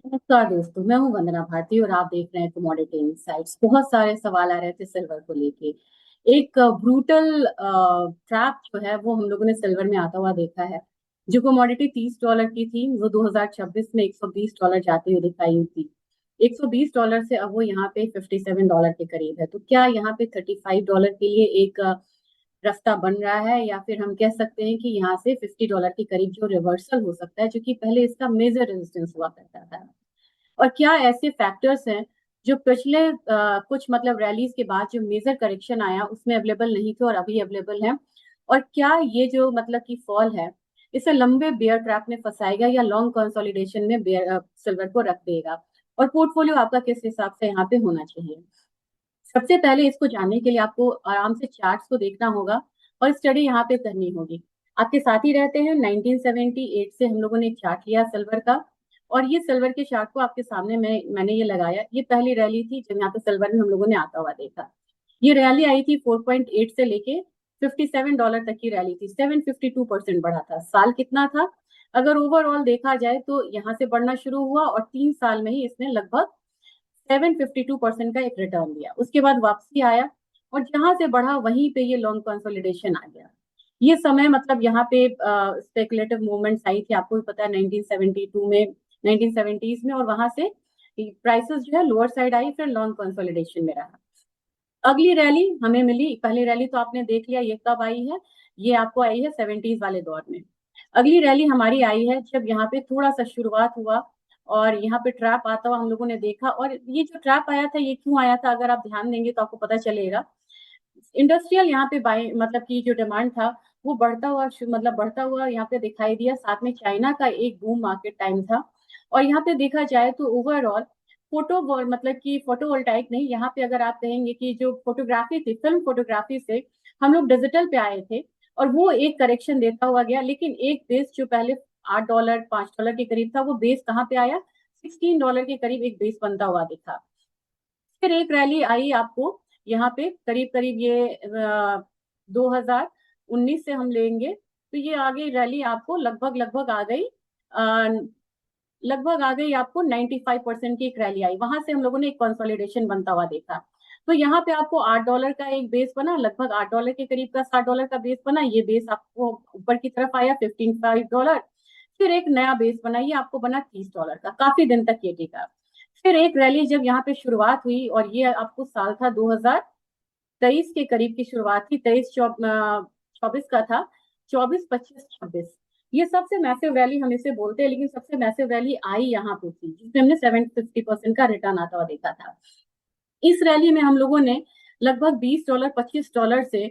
नमस्कार दोस्तों, मैं हूं वंदना भारती और आप देख रहे हैं कमोडिटी इनसाइट्स। बहुत सारे सवाल आ रहे थे सिल्वर को लेके। एक ब्रूटल ट्रैप जो है वो हम लोगों ने सिल्वर में आता हुआ देखा है। जो कमोडिटी $30 की थी वो 2026 में $120 जाते हुए दिखाई थी। $120 से अब वो यहाँ पे $57 के करीब है। तो क्या यहाँ पे $35 के लिए एक रास्ता बन रहा है, या फिर हम कह सकते हैं कि यहाँ से $50 के करीब जो रिवर्सल हो सकता है, जो कि पहले इसका मेजर रेजिस्टेंस हुआ करता था। और क्या ऐसे फैक्टर्स हैं जो पिछले कुछ मतलब रैलीज के बाद जो मेजर करेक्शन आया उसमें अवेलेबल नहीं थे और अभी अवेलेबल हैं। और क्या ये जो मतलब की फॉल है इसे लंबे बेयर ट्रैप में फंसाएगा या लॉन्ग कंसोलिडेशन में बेयर सिल्वर को रख देगा। और पोर्टफोलियो आपका किस हिसाब से यहाँ पे होना चाहिए। सबसे पहले इसको जानने के लिए आपको आराम से चार्ट्स को देखना होगा और स्टडी यहाँ पे करनी होगी। आपके साथ ही रहते हैं। 1978 से हम लोगों ने एक चार्ट लिया सिल्वर का, और ये सिल्वर के चार्ट को आपके सामने मैंने ये लगाया। ये पहली रैली थी जब यहाँ पे सिल्वर में हम लोगों ने आता हुआ देखा। ये रैली आई थी 4.8 से लेके $57 तक की रैली थी। 752% बढ़ा था। साल कितना था, अगर ओवरऑल देखा जाए तो यहाँ से बढ़ना शुरू हुआ और 3 साल में ही इसने लगभग 752% का एक रिटर्न दिया। उसके बाद वापसी आया और जहां से बढ़ा वहीं पे ये लॉन्ग कंसोलिडेशन आ गया। ये समय मतलब यहाँ पे स्पेकुलेटिव मूवमेंट्स आई थी, आपको भी पता है, 1972 में, 1970s में, और वहां से प्राइसेस जो है लोअर साइड आई, फिर लॉन्ग कंसोलिडेशन में रहा। अगली रैली हमें मिली। पहली रैली तो आपने देख लिया, ये कब आई है, ये आपको आई है 70s वाले दौर में। अगली रैली हमारी आई है जब यहाँ पे थोड़ा सा शुरुआत हुआ और यहाँ पे ट्रैप आता हुआ हम लोगों ने देखा। और ये जो ट्रैप आया था ये क्यों आया था, अगर आप ध्यान देंगे तो आपको पता चलेगा। इंडस्ट्रियल यहाँ पे बाय मतलब की जो डिमांड था वो बढ़ता हुआ मतलब बढ़ता हुआ यहाँ पे दिखाई दिया। साथ में चाइना का एक बूम मार्केट टाइम था। और यहाँ पे देखा जाए तो ओवरऑल फोटो मतलब कि फोटोवोल्टाइक नहीं, यहाँ पे अगर आप कहेंगे कि जो फोटोग्राफी थी, फिल्म फोटोग्राफी से हम लोग डिजिटल पे आए थे और वो एक करेक्शन देता हुआ गया। लेकिन एक बेस जो पहले $8 $5 के करीब था, वो बेस कहाँ पे आया, $16 के करीब एक बेस बनता हुआ दिखा। फिर एक रैली आई आपको यहाँ पे करीब करीब ये 2019 से हम लेंगे तो ये आगे रैली आपको लगभग लगभग आ गई, लगभग आ गई आपको 95% की एक रैली आई। वहां से हम लोगों ने एक कंसोलिडेशन बनता हुआ देखा। तो यहाँ पे आपको $8 का एक बेस बना, लगभग $8 के करीब का $60 का बेस बना। ये बेस आपको ऊपर की तरफ आया $15। फिर एक नया बेस बना, ये आपको बना $30 का। काफी दिन तक ये टिका। फिर एक रैली जब यहाँ पे शुरुआत हुई, और ये आपको साल था 2023 के करीब की शुरुआत थी। 23-24 का था। 24-25-26 ये सबसे मैसिव रैली हम इसे बोलते हैं, लेकिन सबसे मैसिव रैली आई यहाँ पे थी जिसमें हमने 750% का रिटर्न आता हुआ देखा था। इस रैली में हम लोगों ने लगभग $20 $25 से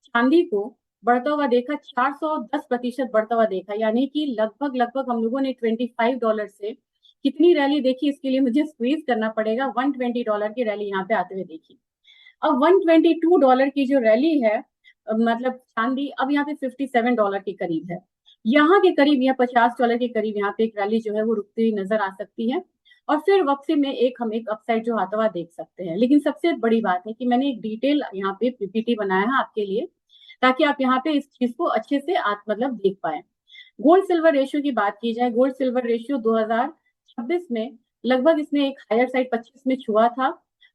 चांदी को बढ़ता हुआ देखा। 410% बढ़ता हुआ देखा, यानी कि लगभग लगभग हम लोगों ने $25 से कितनी रैली देखी, इसके लिए मुझे स्क्वीज करना पड़ेगा, $120 की रैली यहाँ पे आते हुए देखी। अब $122 की जो रैली है, मतलब चांदी अब यहाँ पे $57 के करीब है। यहाँ के करीब, यहाँ $50 के करीब यहाँ पे एक रैली जो है वो रुकती हुई नजर आ सकती है। और फिर वापसी में हम एक अपसाइड जो आता हुआ देख सकते हैं। लेकिन सबसे बड़ी बात है कि मैंने एक डिटेल यहाँ पे पीपीटी बनाया है आपके लिए, ताकि आप यहाँ पे इस चीज को अच्छे से मतलब देख पाए। गोल्ड सिल्वर रेशियो की बात की जाए, गोल्ड सिल्वर रेशियो 2026 में लगभग इसने एक हायर साइड 25 में छुआ था,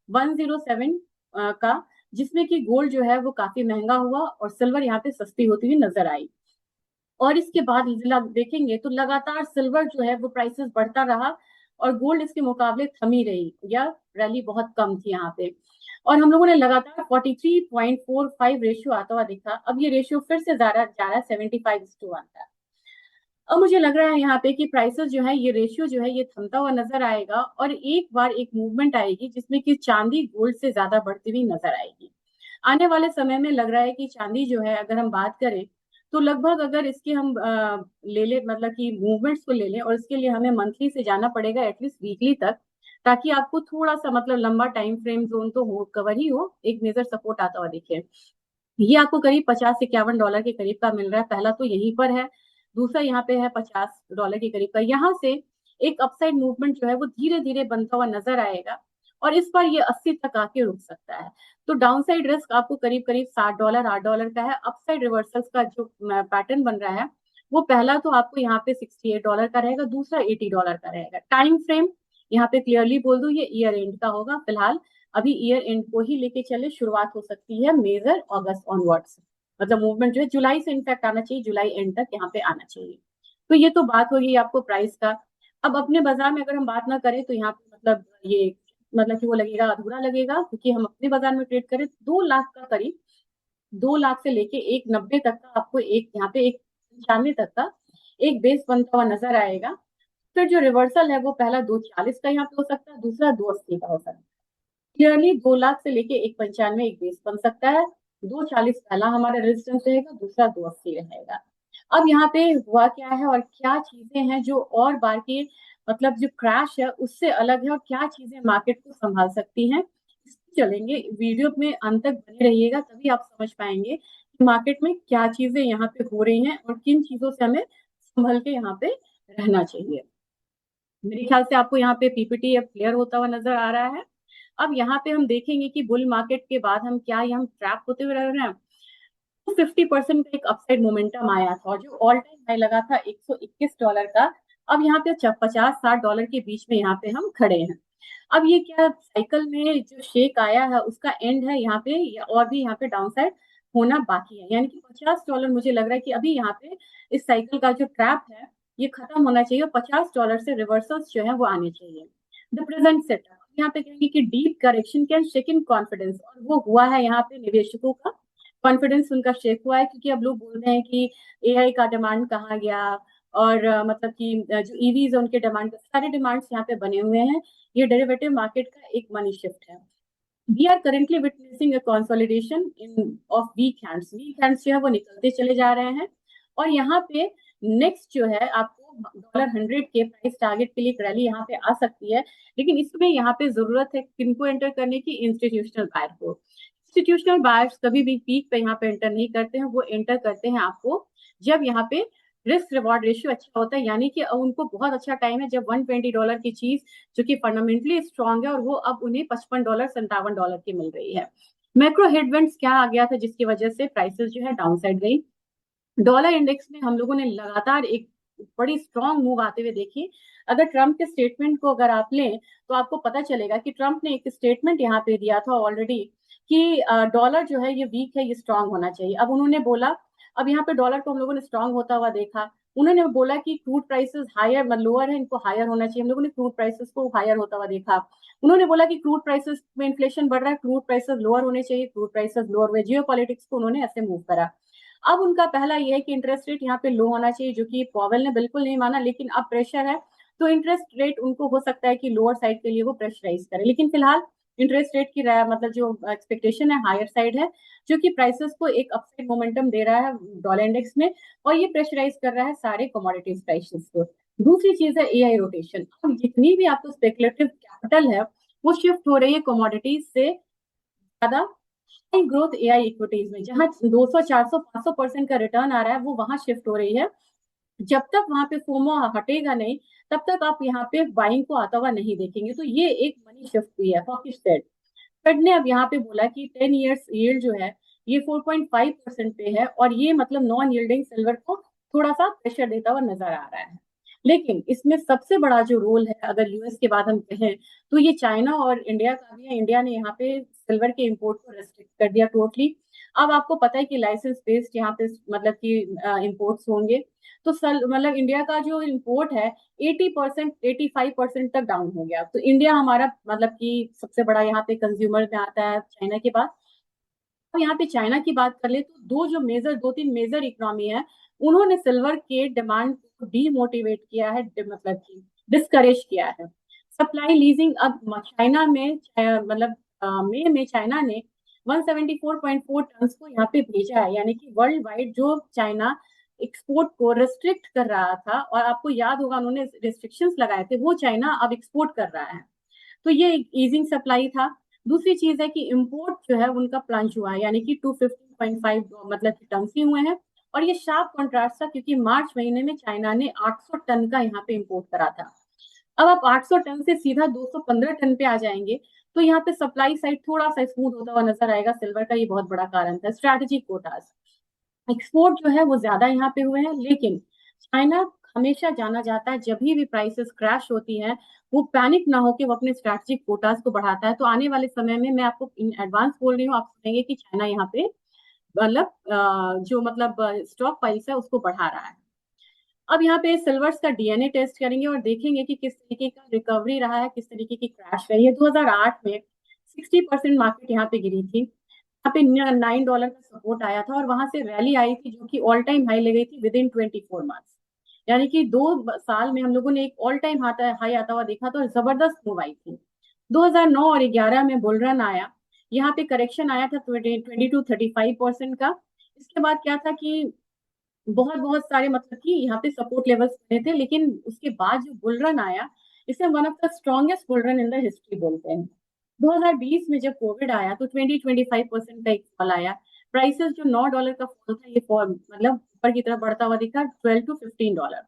107 का, जिसमें कि गोल्ड जो है वो काफी महंगा हुआ और सिल्वर यहाँ पे सस्ती होती हुई नजर आई। और इसके बाद देखेंगे तो लगातार सिल्वर जो है वो प्राइसेस बढ़ता रहा और गोल्ड इसके मुकाबले थमी रही, या रैली बहुत कम थी यहाँ पे। और हम लोगों ने लगातार 43.45 रेशियो आता हुआ देखा। अब ये रेशियो फिर से ज्यादा जा रहा है, 75:1 का। अब मुझे लग रहा है यहाँ पे कि प्राइसेस जो है, ये रेशियो जो है ये थमता हुआ नजर आएगा और एक बार एक मूवमेंट आएगी जिसमें कि चांदी गोल्ड से ज्यादा बढ़ती हुई नजर आएगी। आने वाले समय में लग रहा है कि चांदी जो है, अगर हम बात करें तो लगभग अगर इसके हम ले ले मतलब कि मूवमेंट्स को ले लें, और इसके लिए हमें मंथली से जाना पड़ेगा एटलीस्ट वीकली तक, ताकि आपको थोड़ा सा मतलब लंबा टाइम फ्रेम जोन तो हो, कवर ही हो, एक मेजर सपोर्ट आता हुआ दिखे। ये आपको करीब $50 से $51 के करीब का मिल रहा है। पहला तो यहीं पर है, दूसरा यहाँ पे है $50 के करीब का। यहाँ से एक अपसाइड मूवमेंट जो है वो धीरे धीरे बनता हुआ नजर आएगा और इस पर ये 80 तक आके रुक सकता है। तो डाउनसाइड रिस्क आपको करीब करीब $60 $8 का है। अपसाइड रिवर्सल्स का जो पैटर्न बन रहा है वो पहला तो आपको यहाँ पे $68 का रहेगा, दूसरा $80 का रहेगा। टाइम फ्रेम यहाँ पे क्लियरली बोल दूं, ये ईयर एंड का होगा फिलहाल, अभी ईयर एंड को ही लेके चले, शुरुआत हो सकती है मेजर अगस्त ऑनवर्ड्स, मतलब मूवमेंट जो है जुलाई से इनफैक्ट आना चाहिए, जुलाई एंड तक यहाँ पे आना चाहिए। तो ये तो बात होगी आपको प्राइस का। अब अपने बाजार में अगर हम बात ना करें तो यहाँ पे मतलब ये मतलब कि वो लगेगा, अधूरा लगेगा, क्योंकि हम अपने बाजार में ट्रेड करें 2 लाख का करीब, 2 लाख से लेके 190 तक का आपको एक यहाँ पे 195 तक का एक बेस बनता हुआ नजर आएगा। फिर जो रिवर्सल है वो पहला 240 का यहाँ पे हो सकता है, दूसरा 280 का हो सकता है। क्लियरली 2 लाख से लेके 195 एक बेस बन सकता है, 240 पहला हमारा रेजिस्टेंस रहेगा, दूसरा 280 रहेगा। अब यहाँ पे हुआ क्या है और क्या चीजें हैं जो और बार के मतलब जो क्रैश है उससे अलग है, और क्या चीजें मार्केट को संभाल सकती हैं, इस पे चलेंगे। वीडियो में अंत तक बने रहिएगा, तभी आप समझ पाएंगे कि मार्केट में क्या चीजें यहाँ पे हो रही हैं और किन चीजों से हमें संभल के यहाँ पे रहना चाहिए। मेरे ख्याल से आपको यहाँ पे पीपीटी अब क्लियर होता हुआ नजर आ रहा है। अब यहाँ पे हम देखेंगे कि बुल मार्केट के बाद हम क्या हम ट्रैप होते हुए रह रहे हैं। 50% का एक अपसाइड मोमेंटम आया था, और जो ऑल टाइम हाई लगा था $121 का, अब यहाँ पे 50-60 डॉलर के बीच में यहाँ पे हम खड़े हैं। अब ये क्या साइकिल में जो शेक आया है उसका एंड है यहाँ पे, और भी यहाँ पे डाउन साइड होना बाकी है, यानी कि $50 मुझे लग रहा है कि अभी यहाँ पे इस साइकिल का जो ट्रैप है ये खत्म होना चाहिए, और $50 से रिवर्सल्स जो है वो आने चाहिए। द प्रेजेंट सेटअप यहाँ पे कहेंगे कि deep correction can shake in confidence, और वो हुआ है यहाँ पे निवेशकों का कॉन्फिडेंस उनका शेक हुआ है, क्योंकि अब लोग बोल रहे हैं कि एआई का डिमांड कहाँ गया, और मतलब कि जो ईवीज है उनके डिमांड, सारे डिमांड्स यहाँ पे बने हुए हैं। ये डेरिवेटिव मार्केट का एक मनी शिफ्ट है। We are currently witnessing a consolidation in of weak hands जो है वो निकलते चले जा रहे हैं, और यहाँ पे नेक्स्ट जो है आपको $100 के प्राइस टारगेट के लिए एक रैली यहाँ पे आ सकती है। लेकिन इसमें यहाँ पे जरूरत है किनको एंटर करने की, इंस्टीट्यूशनल बायर को। इंस्टीट्यूशनल बायर्स कभी भी पीक पे यहाँ पे एंटर नहीं करते हैं, वो एंटर करते हैं आपको जब यहाँ पे रिस्क रिवॉर्ड रेशियो अच्छा होता है, यानी कि उनको बहुत अच्छा टाइम है जब $120 की चीज जो कि फंडामेंटली स्ट्रांग है और वो अब उन्हें $55-57 की मिल रही है। मैक्रो हेडविंड्स क्या आ गया था जिसकी वजह से प्राइसेस जो है डाउन साइड गई। डॉलर इंडेक्स में हम लोगों ने लगातार एक बड़ी स्ट्रांग मूव आते हुए देखी। अगर ट्रंप के स्टेटमेंट को अगर आप लें तो आपको पता चलेगा कि ट्रंप ने एक स्टेटमेंट यहाँ पे दिया था ऑलरेडी कि डॉलर जो है ये वीक है, ये स्ट्रांग होना चाहिए। अब उन्होंने बोला, अब यहाँ पे डॉलर को हम लोगों ने स्ट्रांग होता हुआ देखा, उन्होंने बोला कि क्रूड प्राइसेस हायर लोअर है, इनको हायर होना चाहिए, हम लोगों ने क्रूड प्राइसेस को हायर होता हुआ देखा। उन्होंने बोला कि क्रूड प्राइसेस में इन्फ्लेशन बढ़ रहा है, क्रूड प्राइसेस लोअर होने चाहिए, क्रूड प्राइसेस लोअर हुए, जियो पॉलिटिक्स को उन्होंने ऐसे मूव करा। अब उनका पहला ये है कि इंटरेस्ट रेट यहाँ पे लो होना चाहिए, जो कि पॉवेल ने बिल्कुल नहीं माना, लेकिन अब प्रेशर है तो इंटरेस्ट रेट उनको हो सकता है कि लोअर साइड के लिए वो प्रेशराइज करे, लेकिन फिलहाल इंटरेस्ट रेट की मतलब जो एक्सपेक्टेशन है हायर साइड है, जो कि प्राइसेस को एक अपसाइड मोमेंटम दे रहा है डॉलर इंडेक्स में, और ये प्रेशराइज कर रहा है सारे कमोडिटीज प्राइसेस को। दूसरी चीज है एआई रोटेशन। अब जितनी भी आपको स्पेकुलेटिव कैपिटल है वो शिफ्ट हो रही है कमोडिटीज से ज्यादा हाई ग्रोथ एआई इक्विटीज में, जहां 200 400 500% का रिटर्न आ रहा है, वो वहां शिफ्ट हो रही है। जब तक वहां पे फोमो हटेगा नहीं तब तक आप यहाँ पे बाइंग को आता हुआ नहीं देखेंगे। तो ये एक मनी शिफ्ट हुई है हॉकिश सेट। फेड ने अब यहाँ पे बोला कि 10 इयर्स यील्ड जो है ये 4.5% पे है, और ये मतलब नॉन यील्डिंग सिल्वर को थोड़ा सा प्रेशर देता हुआ नजर आ रहा है। लेकिन इसमें सबसे बड़ा जो रोल है अगर यूएस के बाद हम कहें तो ये चाइना और इंडिया का भी है। इंडिया ने यहाँ पे सिल्वर के इंपोर्ट को रेस्ट्रिक्ट कर दिया टोटली। अब आपको पता है कि लाइसेंस बेस्ड यहाँ पे मतलब कि इंपोर्ट्स होंगे, तो मतलब इंडिया का जो इंपोर्ट है 80% 85% तक डाउन हो गया। तो इंडिया हमारा मतलब कि सबसे बड़ा यहाँ पे कंज्यूमर में आता है चाइना के बाद। अब यहाँ पे चाइना की बात कर ले तो दो तीन मेजर इकोनॉमी है, उन्होंने सिल्वर के डिमांड को डीमोटिवेट किया है, मतलब कि डिस्करेज किया है। सप्लाई लीजिंग अब चाइना में मतलब मई में चाइना ने 174.4 टन को यहाँ पे भेजा है, यानी कि वर्ल्ड वाइड जो चाइना एक्सपोर्ट को रिस्ट्रिक्ट कर रहा था, और आपको याद होगा उन्होंने रिस्ट्रिक्शंस लगाए थे, वो चाइना अब एक्सपोर्ट कर रहा है। तो ये एक ईजिंग सप्लाई था। दूसरी चीज है कि इंपोर्ट जो है उनका प्लंज हुआ है, यानी कि 215.5 मतलब कि टन ही हुए हैं, और ये शार्प कॉन्ट्रास्ट था क्योंकि मार्च महीने में चाइना ने 800 टन का यहाँ पे इंपोर्ट करा था। अब आप 800 टन से सीधा 215 टन पे आ जाएंगे, तो यहाँ पे सप्लाई साइड थोड़ा सा स्मूथ होता हुआ नजर आएगा। सिल्वर का ये बहुत बड़ा कारण था। स्ट्रैटेजिक कोटास एक्सपोर्ट जो है वो ज्यादा यहाँ पे हुए हैं, लेकिन चाइना हमेशा जाना जाता है, जब भी प्राइसेस क्रैश होती हैं वो पैनिक ना होके वो अपने स्ट्रैटेजिक कोटास को बढ़ाता है। तो आने वाले समय में मैं आपको इन एडवांस बोल रही हूँ, आप सुनेंगे कि चाइना यहाँ पे मतलब जो मतलब स्टॉक प्राइस है उसको बढ़ा रहा है। अब यहाँ पे सिल्वर्स का डीएनए टेस्ट करेंगे और देखेंगे कि किस तरीके का रिकवरी रहा है, किस तरीके की क्रैश रही है। 2008 में 60% मार्केट यहाँ पे गिरी थी, यहाँ पे $9 का सपोर्ट आया था और वहां से रैली आई थी जो कि ऑल टाइम हाई ले गई थी विद इन 24 मंथ्स। यानी कि 2 साल में हम लोगों ने एक ऑल टाइम हाई आता हुआ देखा था और जबरदस्त मूव आई थी। 2009 और 11 में बुल रन आया, यहाँ पे करेक्शन आया था 20 to 35% का। इसके बाद क्या था कि बहुत बहुत सारे मतलब कि यहाँ पे सपोर्ट लेवल्स बने थे, लेकिन उसके बाद जो बुल रन आया इसे one of the strongest bull run in the history बोलते हैं। 2020 में जब कोविड आया तो 20-25% का एक फॉल आया। प्राइसेस जो $9 का फॉल था ये फॉल मतलब ऊपर की तरफ बढ़ता हुआ दिखा $12 to 15।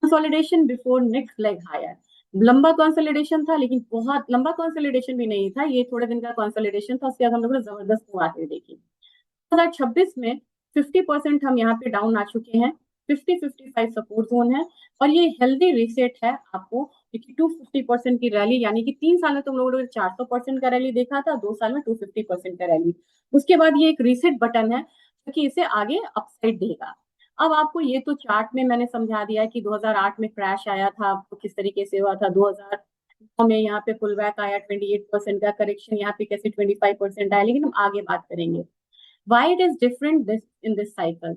Consolidation before next leg higher, लंबा कंसोलिडेशन था लेकिन बहुत लंबा कंसोलिडेशन भी नहीं था, ये थोड़े दिन का कंसोलिडेशन था, उसके बाद हम लोगों ने जबरदस्त मूव आते देखी। 2026 में 50% हम यहाँ पे डाउन आ चुके हैं, 50-55 सपोर्ट जोन है और ये हेल्दी रीसेट है आपको, क्योंकि 250% की रैली, यानी कि 3 साल में तुम लोगों ने 400% का रैली देखा था, 2 साल में 250% का रैली। उसके बाद ये एक रीसेट बटन है जो कि इसे आगे अपसाइड देगा। अब आपको ये तो चार्ट में मैंने समझा दिया है कि 2008 में क्रैश आया था तो किस तरीके से हुआ था, 2009 में यहाँ पे पुल बैक आया 28% का करेक्शन, यहाँ पे कैसे 25% आया, लेकिन हम आगे बात करेंगे। Why it is different in this cycle?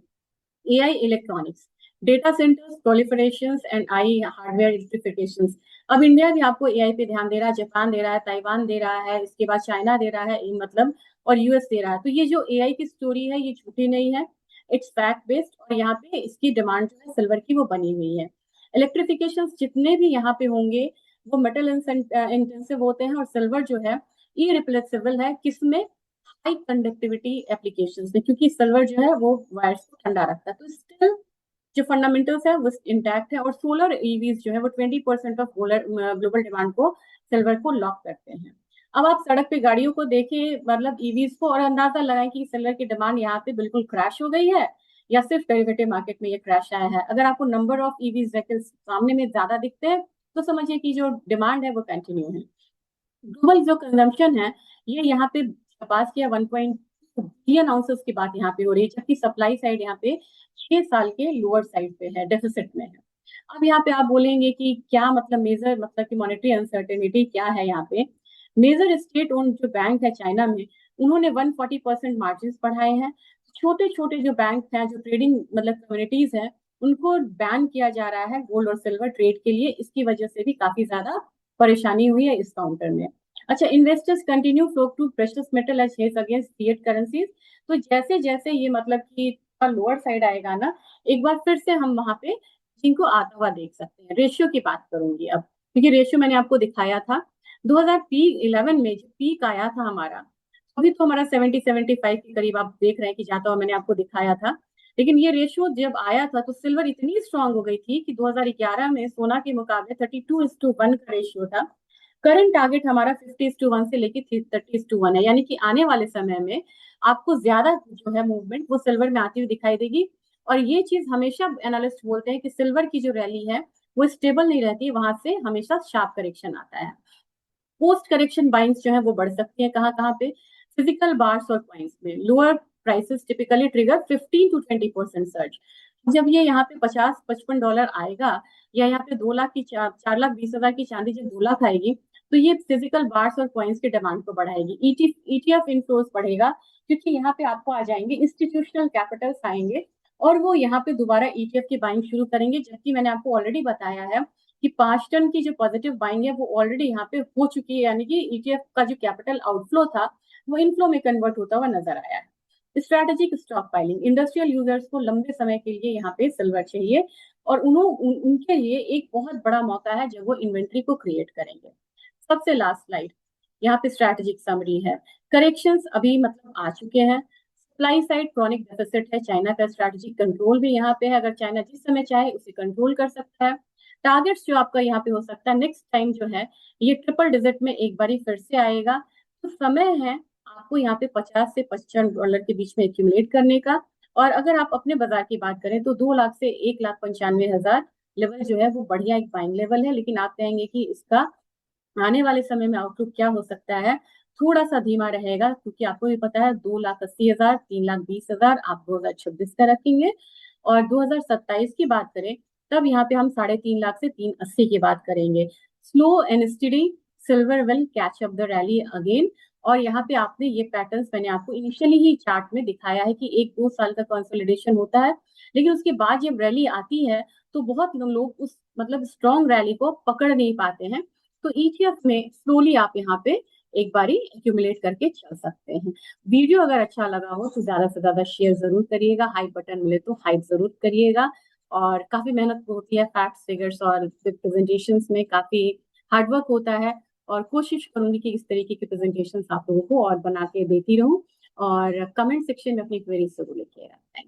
AI electronics, data centers proliferations and AI hardware electrifications. अब इंडिया भी आपको एआई पे ध्यान दे रहा है, जापान दे रहा है, ताइवान दे रहा है, इसके बाद चाइना दे रहा है, मतलब और यूएस दे रहा है। तो ये जो एआई की स्टोरी है ये झूठी नहीं है, इट्स फैक्ट बेस्ड और यहाँ पे इसकी डिमांड जो है सिल्वर की वो बनी हुई है। इलेक्ट्रिफिकेशन जितने भी यहाँ पे होंगे वो मेटल इंटेंसिव होते हैं और सिल्वर जो है इरिप्लेसेबल है, किसमें? हाई कंडक्टिविटी एप्लीकेशंस में, क्योंकि सिल्वर जो है वो वायर्स को ठंडा रखता है। तो स्टिल जो फंडामेंटल्स है वो इंटैक्ट है और सोलर ईवीज जो है वो 20% ऑफ ग्लोबल डिमांड को सिल्वर को लॉक करते हैं। अब आप सड़क पे गाड़ियों को देखिए मतलब ईवीज को और अंदाजा लगाएं कि सिल्वर की डिमांड यहाँ पे बिल्कुल क्रैश हो गई है या सिर्फ डेरिवेटिव मार्केट में ये क्रैश आया है। अगर आपको नंबर ऑफ ईवीज व्हीकल्स सामने में ज्यादा दिखते हैं तो समझिए कि जो डिमांड है वो कंटिन्यू है। ग्लोबल जो कंजम्पशन है ये यहाँ पे पास किया 1.2 बिलियन आउंसेस की बात यहाँ पे हो रही है, जबकि सप्लाई साइड यहाँ पे 6 साल के लोअर साइड पे है, डेफिसिट में है। अब यहाँ पे आप बोलेंगे कि क्या मतलब मेजर मतलब कि मॉनेटरी अनसर्टेनिटी क्या है यहाँ पे? मेजर स्टेट ओन जो बैंक है चाइना में उन्होंने 140% मार्जिन बढ़ाए हैं। छोटे छोटे जो बैंक हैं जो ट्रेडिंग मतलब कम्युनिटीज हैं उनको बैन किया जा रहा है गोल्ड और सिल्वर ट्रेड के लिए, इसकी वजह से भी काफी ज्यादा परेशानी हुई है इस काउंटर में। अच्छा, investors continue flow to precious metal as hedge against fiat currencies. तो जैसे जैसे ये मतलब कि लोअर साइड आएगा ना, एक बार फिर से हम वहां पे जिनको आता हुआ देख सकते हैं। रेशियो की बात करूंगी अब, क्योंकि रेशियो मैंने आपको दिखाया था 2011 में जब पीक आया था हमारा, अभी तो हमारा 70-75 के करीब आप देख रहे हैं कि जाता हुआ मैंने आपको दिखाया था। लेकिन ये रेशियो जब आया था तो सिल्वर इतनी स्ट्रांग हो गई थी कि 2011 में सोना के मुकाबले 32:1 का रेशियो था। करंट टारगेट हमारा 50:1 से लेके 30:1 है, यानी कि आने वाले समय में आपको ज्यादा जो है मूवमेंट वो सिल्वर में आती हुई दिखाई देगी। और ये चीज हमेशा एनालिस्ट बोलते हैं कि सिल्वर की जो रैली है वो स्टेबल नहीं रहती, वहां से हमेशा शार्प करेक्शन आता है। पोस्ट करेक्शन बाइंग्स जो है वो बढ़ सकती है कहाँ कहाँ पे? फिजिकल बार्स और पॉइंट्स में lower prices typically trigger 15-20% search. जब ये यहाँ पे $50-55 आएगा या यहाँ पे 2 लाख की 4,20,000 की चांदी जब 2 लाख आएगी तो ये फिजिकल बार्स और पॉइंट्स की डिमांड को बढ़ाएगी। ईटीएफ इनफ्लोज बढ़ेगा क्योंकि यहाँ पे आपको आ जाएंगे इंस्टीट्यूशनल कैपिटल्स आएंगे और वो यहाँ पे दोबारा ईटीएफ की बाइंग शुरू करेंगे, जबकि मैंने आपको ऑलरेडी बताया है कि 5 टन की जो पॉजिटिव बाइंग है वो ऑलरेडी यहाँ पे हो चुकी है, यानी कि ईटीएफ का जो कैपिटल आउटफ्लो था वो इनफ्लो में कन्वर्ट होता हुआ नजर आया है। Strategic stock piling, industrial users को लंबे समय के लिए यहाँ पे सिल्वर चाहिए और उनके लिए एक बहुत बड़ा मौका है जब वो इन्वेंट्री को क्रिएट करेंगे। सबसे लास्ट स्लाइड, यहाँ पे स्ट्रैटेजिक समरी है। करेक्शंस अभी मतलब आ चुके हैं, सप्लाई साइड क्रॉनिक डेफिसिट है, चाइना का स्ट्रैटेजिक कंट्रोल भी यहाँ पे है, अगर चाइना जिस समय चाहे उसे कंट्रोल कर सकता है। टारगेट्स जो आपका यहाँ पे हो सकता है नेक्स्ट टाइम जो है ये ट्रिपल डिजिट में एक बारी फिर से आएगा, तो समय है आपको यहाँ पे $50 से $55 के बीच में एक्यूमुलेट करने का और अगर आप अपने बाजार की बात करें तो 2 लाख से 1,95,000 लेवल जो है वो बढ़िया एक बाइंग लेवल है, लेकिन आप कहेंगे कि इसका आने वाले समय में आउटलुक क्या हो सकता है, थोड़ा सा धीमा रहेगा, क्योंकि आपको भी पता है 2,80,000, 3,20,000 आप 2026 का रखेंगे, और 2027 की बात करें तब यहाँ पे हम 3.5 लाख से 380 की बात करेंगे। Slow and study, silver will catch up the rally again. और यहाँ पे आपने ये पैटर्न्स मैंने आपको इनिशियली ही चार्ट में दिखाया है कि 1-2 साल का कंसोलिडेशन होता है, लेकिन उसके बाद जब रैली आती है तो बहुत लोग उस मतलब स्ट्रॉन्ग रैली को पकड़ नहीं पाते हैं। तो ईटीएफ में स्लोली आप यहाँ पे एक बारी एक्यूमुलेट करके चल सकते हैं। वीडियो अगर अच्छा लगा हो तो ज्यादा से ज्यादा शेयर जरूर करिएगा, हाइप बटन मिले तो हाइप जरूर करिएगा। और काफी मेहनत होती है फैक्ट्स फिगर्स और प्रेजेंटेशंस में, काफी हार्डवर्क होता है, और कोशिश करूंगी कि इस तरीके के प्रेजेंटेशन आप लोगों को और बना के देती रहूं। और कमेंट सेक्शन में अपनी क्वेरीज जरूर लिखिएगा।